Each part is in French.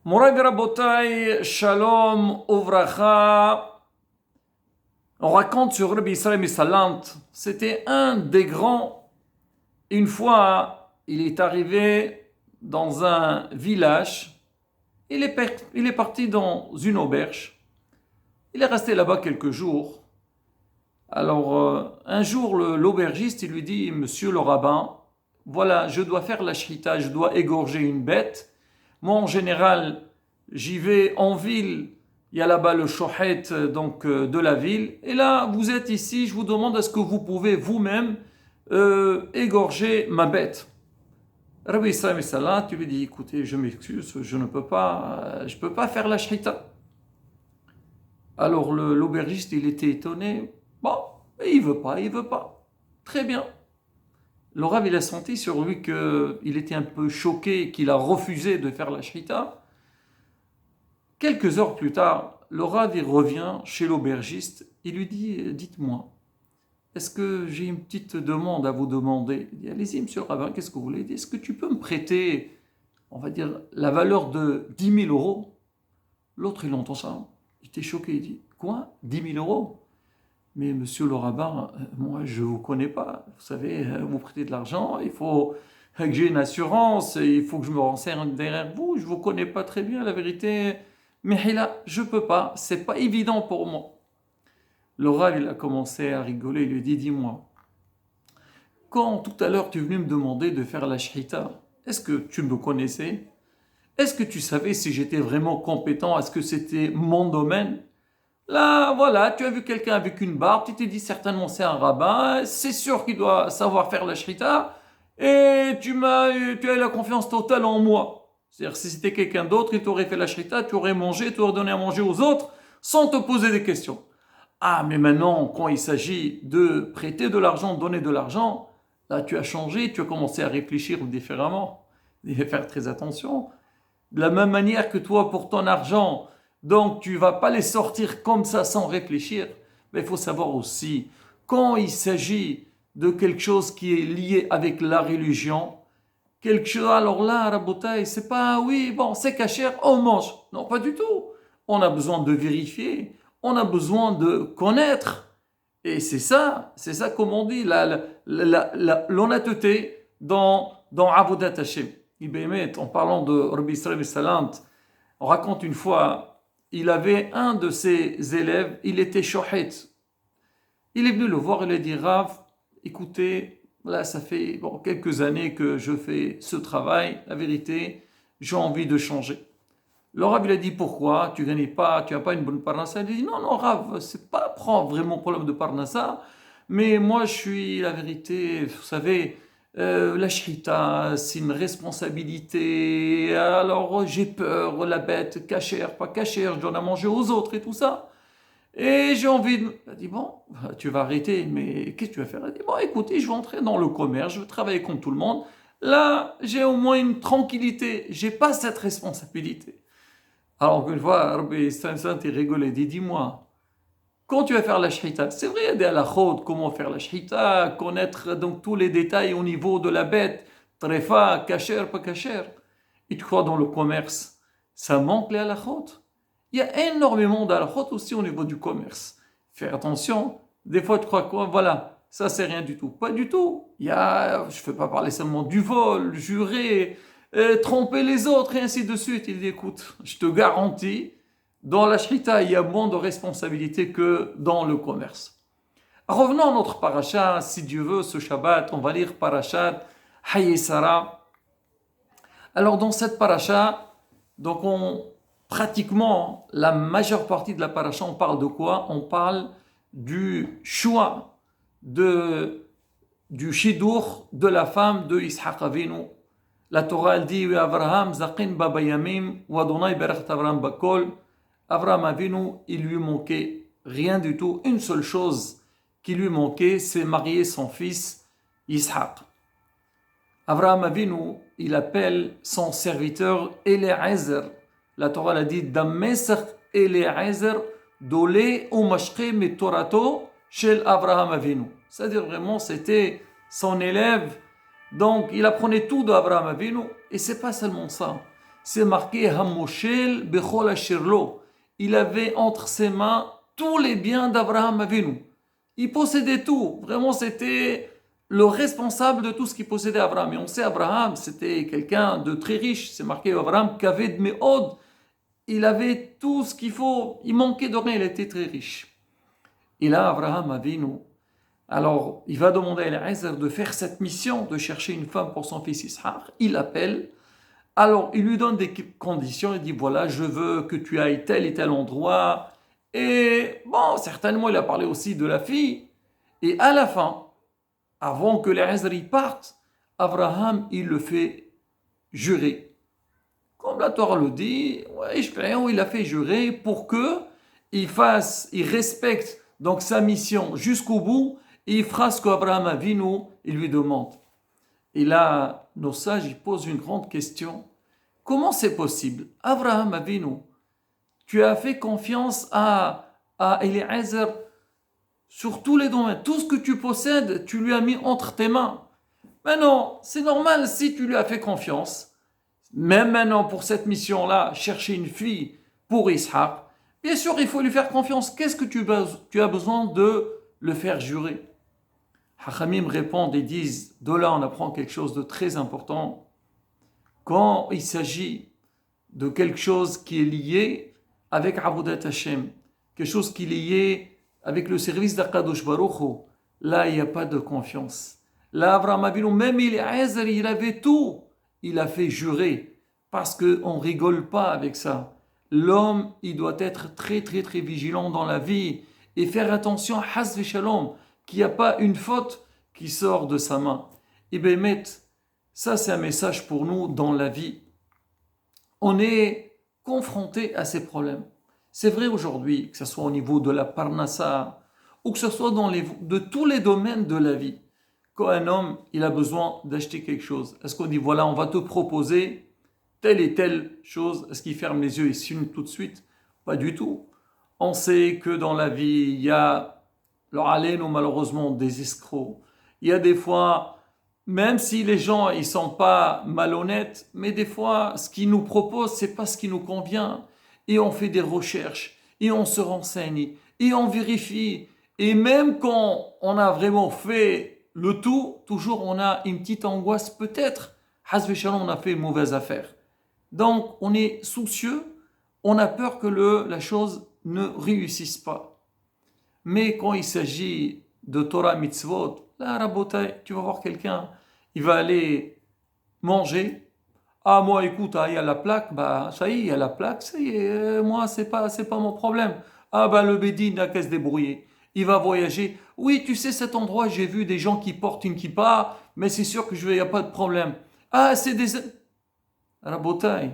Moray Rabotai, Shalom, Uvracha. On raconte sur Rabbi Israël Misalant, c'était un des grands. Une fois, il est arrivé dans un village. Il est parti dans une auberge. Il est resté là-bas quelques jours. Alors, un jour, l'aubergiste, il lui dit, Monsieur le rabbin, voilà, je dois faire la shrita, je dois égorger une bête. Moi, en général, j'y vais en ville. Il y a là-bas le shohet de la ville. Et là, vous êtes ici, je vous demande est-ce que vous pouvez vous-même égorger ma bête. Rabbi Israël Salah, tu lui dis, écoutez, je m'excuse, je peux pas faire la shrita. Alors l'aubergiste, il était étonné. Bon, il veut pas. Très bien. Le Rav, il a senti sur lui qu'il était un peu choqué, qu'il a refusé de faire la shrita. Quelques heures plus tard, le Rav, il revient chez l'aubergiste. Il lui dit, dites-moi, est-ce que j'ai une petite demande à vous demander? Il dit, allez-y, monsieur le rabbin, qu'est-ce que vous voulez? Il dit, est-ce que tu peux me prêter, on va dire, la valeur de 10 000 euros? L'autre, il entend ça. Il était choqué. Il dit, quoi? 10 000 euros? Mais monsieur le rabbin, moi je ne vous connais pas. Vous savez, vous prêtez de l'argent, il faut que j'ai une assurance, il faut que je me renseigne derrière vous. Je ne vous connais pas très bien, la vérité. Mais là, je ne peux pas. C'est pas évident pour moi. Le Rav, il a commencé à rigoler. Il lui dit, dis-moi, quand tout à l'heure tu es venu me demander de faire la shrita, est-ce que tu me connaissais? Est-ce que tu savais si j'étais vraiment compétent? Est-ce que c'était mon domaine? Là, voilà, tu as vu quelqu'un avec une barbe, tu t'es dit certainement c'est un rabbin, c'est sûr qu'il doit savoir faire la shrita, et tu as eu la confiance totale en moi. C'est-à-dire, si c'était quelqu'un d'autre, il t'aurait fait la shrita, tu aurais mangé, tu aurais donné à manger aux autres, sans te poser des questions. Ah, mais maintenant, quand il s'agit de prêter de l'argent, donner de l'argent, là, tu as changé, tu as commencé à réfléchir différemment, et faire très attention. De la même manière que toi, pour ton argent, donc tu ne vas pas les sortir comme ça sans réfléchir. Mais il faut savoir aussi, quand il s'agit de quelque chose qui est lié avec la religion, quelque chose, alors là, Rabotaï, c'est pas, oui, bon, c'est cachère, on mange. Non, pas du tout. On a besoin de vérifier, on a besoin de connaître. Et c'est ça comme on dit, l'honnêteté dans Avodat Hashem. En parlant de Rabbi Israël Salant, on raconte une fois, il avait un de ses élèves, il était shohet. Il est venu le voir et lui a dit, Rav, écoutez, là ça fait quelques années que je fais ce travail, la vérité, j'ai envie de changer. Le Rav, il a dit, pourquoi? Tu n'as pas une bonne parnassa? Il a dit, non, Rav, c'est pas vraiment problème de parnassa, mais moi je suis, la vérité, vous savez, la shrita, c'est une responsabilité, alors j'ai peur, la bête, cachère, pas cachère, je donne à manger aux autres et tout ça. Et j'ai envie de... Il a dit, bon, tu vas arrêter, mais qu'est-ce que tu vas faire? Il a dit, bon, écoutez, je vais entrer dans le commerce, je vais travailler comme tout le monde. Là, j'ai au moins une tranquillité, j'ai pas cette responsabilité. Alors une fois, Rabbi Saint il rigolait, il dit, dis-moi, quand tu vas faire la shrita, c'est vrai, il y a des halakhot, comment faire la shrita, connaître donc tous les détails au niveau de la bête, trefa, kasher, pas kasher. Et tu crois dans le commerce, ça manque les halakhot? Il y a énormément d'halakhot aussi au niveau du commerce. Fais attention, des fois tu crois quoi, voilà, ça c'est rien du tout. Pas du tout. Je ne veux pas parler seulement du vol, jurer, tromper les autres et ainsi de suite. Il dit, écoute, je te garantis, dans la shrita, il y a moins de responsabilité que dans le commerce. Revenons à notre paracha, si Dieu veut, ce Shabbat, on va lire parachat Hayé Sarah. Alors dans cette paracha, donc pratiquement la majeure partie de la paracha, on parle de quoi? On parle du choix du shidur de la femme de Ishaq Avinu. La Torah elle dit Avraham zaqin babayamim wa Adonai berachat Avraham bakol. Avraham Avinu, il lui manquait rien du tout. Une seule chose qui lui manquait, c'est marier son fils Ishaq. Avraham Avinu, il appelle son serviteur Eliezer. La Torah l'a dit Damesach Eliezer dole ou mashche metorato shel Avraham Avinu. C'est-à-dire vraiment, c'était son élève. Donc, il apprenait tout d'Avraham Avinu. Et c'est pas seulement ça. c'est marqué Hamoshel Bechol Ashirlo. Il avait entre ses mains tous les biens d'Abraham Avinu. Il possédait tout. Vraiment, c'était le responsable de tout ce qu'il possédait Abraham. Et on sait, Abraham, c'était quelqu'un de très riche. C'est marqué Abraham Kaved Meod. Il avait tout ce qu'il faut. Il manquait de rien. Il était très riche. Et là, Abraham Avinu, alors, il va demander à Eliezer de faire cette mission, de chercher une femme pour son fils Ishaq. Il appelle. Alors, il lui donne des conditions. Il dit, voilà, je veux que tu ailles tel et tel endroit. Et bon, certainement, il a parlé aussi de la fille. Et à la fin, avant que Eliezer y parte, Abraham, il le fait jurer. Comme la Torah le dit, ouais, il a fait jurer pour que il respecte donc sa mission jusqu'au bout. Et il fera ce qu'Abraham Avinu, il lui demande. Et là, nos sages, ils posent une grande question. Comment c'est possible? Abraham Avinu, tu as fait confiance à Eliezer sur tous les domaines. Tout ce que tu possèdes, tu lui as mis entre tes mains. Mais non, c'est normal si tu lui as fait confiance. Même maintenant, pour cette mission-là, chercher une fille pour Ishaq, bien sûr, il faut lui faire confiance. Qu'est-ce que tu as besoin de le faire jurer? Hachamim répondent et disent, de là on apprend quelque chose de très important. Quand il s'agit de quelque chose qui est lié avec Avodat Hashem, quelque chose qui est lié avec le service d'Akadosh Baruch Hu, là il n'y a pas de confiance. Là Abraham Avinu, même il avait tout, il a fait jurer, parce qu'on ne rigole pas avec ça. L'homme, il doit être très très très vigilant dans la vie et faire attention, Haz Shalom, qu'il n'y a pas une faute qui sort de sa main. Et bien, ça c'est un message pour nous dans la vie. On est confronté à ces problèmes. C'est vrai aujourd'hui, que ce soit au niveau de la parnassa, ou que ce soit de tous les domaines de la vie. Quand un homme, il a besoin d'acheter quelque chose, est-ce qu'on dit, voilà, on va te proposer telle et telle chose, est-ce qu'il ferme les yeux et signe tout de suite? Pas du tout. On sait que dans la vie, il y a malheureusement des escrocs. Il y a des fois, même si les gens ils sont pas malhonnêtes, mais des fois, ce qu'ils nous proposent, c'est pas ce qui nous convient. Et on fait des recherches, et on se renseigne, et on vérifie. Et même quand on a vraiment fait le tout, toujours on a une petite angoisse, peut-être, Hazve Shalom, on a fait une mauvaise affaire. Donc, on est soucieux, on a peur que la chose ne réussisse pas. Mais quand il s'agit de Torah mitzvot, là, Rabotai, tu vas voir quelqu'un, il va aller manger. Ah, moi, écoute, il y a la plaque, bah, ça y est, il y a la plaque, ça y est, moi, c'est pas mon problème. Ah, bah, le bédine n'a qu'à se débrouiller. Il va voyager. Oui, tu sais, cet endroit, j'ai vu des gens qui portent une kippa, mais c'est sûr que il n'y a pas de problème. Ah, c'est des... Rabotai.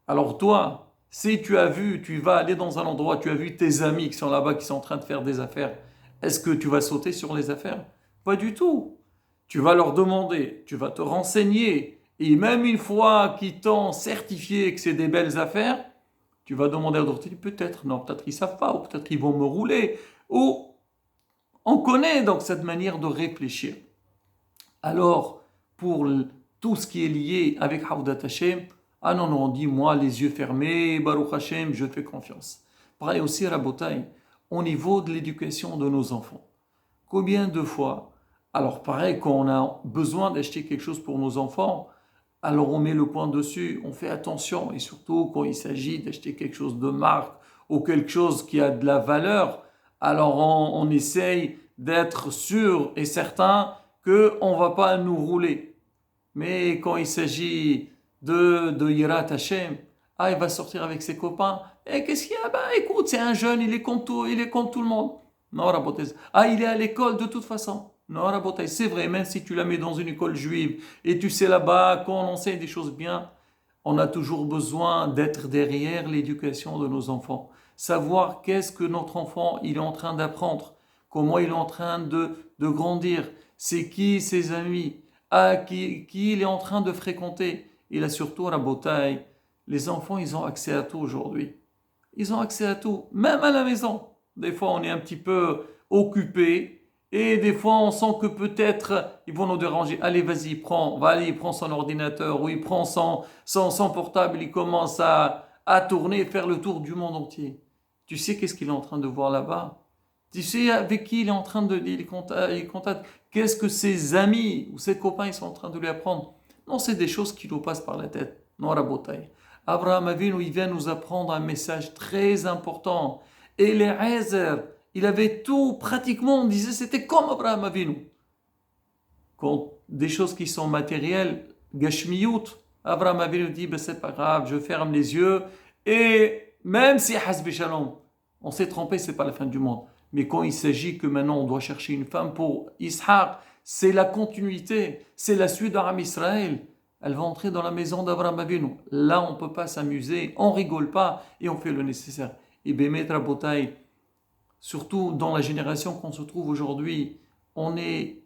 Alors toi, si tu vas aller dans un endroit, tu as vu tes amis qui sont là-bas, qui sont en train de faire des affaires, est-ce que tu vas sauter sur les affaires? Pas du tout. Tu vas leur demander, tu vas te renseigner, et même une fois qu'ils t'ont certifié que c'est des belles affaires, tu vas demander à d'autres, peut-être, non, peut-être ils savent pas, ou peut-être ils vont me rouler, ou on connaît donc cette manière de réfléchir. Alors, pour tout ce qui est lié avec Hawdat Hashem, ah non, non, on dit, moi, les yeux fermés, Baruch Hashem, je fais confiance. Pareil aussi, Rabotai, au niveau de l'éducation de nos enfants. Combien de fois, alors pareil, quand on a besoin d'acheter quelque chose pour nos enfants, alors on met le point dessus, on fait attention, et surtout quand il s'agit d'acheter quelque chose de marque ou quelque chose qui a de la valeur, alors on essaye d'être sûr et certain qu'on ne va pas nous rouler. Mais quand il s'agit de Yirat Hashem, il va sortir avec ses copains. Et qu'est-ce qu'il y a? Écoute, c'est un jeune, il est comme tout le monde. Non, Rabotai. Il est à l'école de toute façon. Non, Rabotai, c'est vrai, même si tu la mets dans une école juive et tu sais là-bas qu'on enseigne des choses bien, on a toujours besoin d'être derrière l'éducation de nos enfants. Savoir qu'est-ce que notre enfant il est en train d'apprendre, comment il est en train de grandir, c'est qui ses amis, qui il est en train de fréquenter. Et là surtout, Rabotai, les enfants, ils ont accès à tout aujourd'hui. Ils ont accès à tout, même à la maison. Des fois, on est un petit peu occupé Et des fois, on sent que peut-être ils vont nous déranger. Allez, vas-y, il prend son ordinateur ou il prend son portable, il commence à tourner et faire le tour du monde entier. Tu sais qu'est-ce qu'il est en train de voir là-bas? Tu sais avec qui il est en train de il contacte? Qu'est-ce que ses amis ou ses copains ils sont en train de lui apprendre? Non, c'est des choses qui nous passent par la tête. Non, Rabotai. Abraham Avinu, il vient nous apprendre un message très important. Et les Ezer, il avait tout, pratiquement, on disait, c'était comme Abraham Avinu. Quand des choses qui sont matérielles, Gashmiyut, Abraham Avinu dit, ben, c'est pas grave, je ferme les yeux. Et même si Hasbi Shalom, on s'est trompé, c'est pas la fin du monde. Mais quand il s'agit que maintenant on doit chercher une femme pour Ishaq, c'est la continuité, c'est la suite d'Aram Israël. Elle va entrer dans la maison d'Abraham Avinu. Là, on ne peut pas s'amuser, on rigole pas et on fait le nécessaire. Et Bémet Rabotai, surtout dans la génération qu'on se trouve aujourd'hui, on est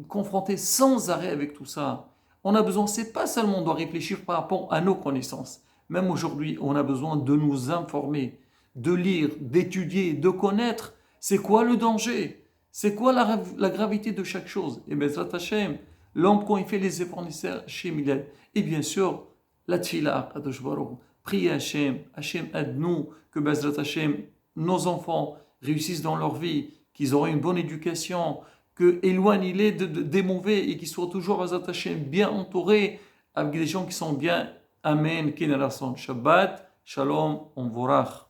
confronté sans arrêt avec tout ça. On a besoin, c'est pas seulement on doit réfléchir par rapport à nos connaissances. Même aujourd'hui, on a besoin de nous informer, de lire, d'étudier, de connaître. C'est quoi le danger? C'est quoi la gravité de chaque chose? Et Bezrat Hashem, l'homme quand il fait les efforts nécessaires, Hashem il aide. Et bien sûr, la tfila, Kadosh Baruch, priez Hashem, Hashem aide-nous, que Bezrat Hashem, nos enfants réussissent dans leur vie, qu'ils auront une bonne éducation, que éloigne-les des mauvais et qu'ils soient toujours attachés, bien entourés, avec des gens qui sont bien. Amen. Shabbat, Shalom, on vorach.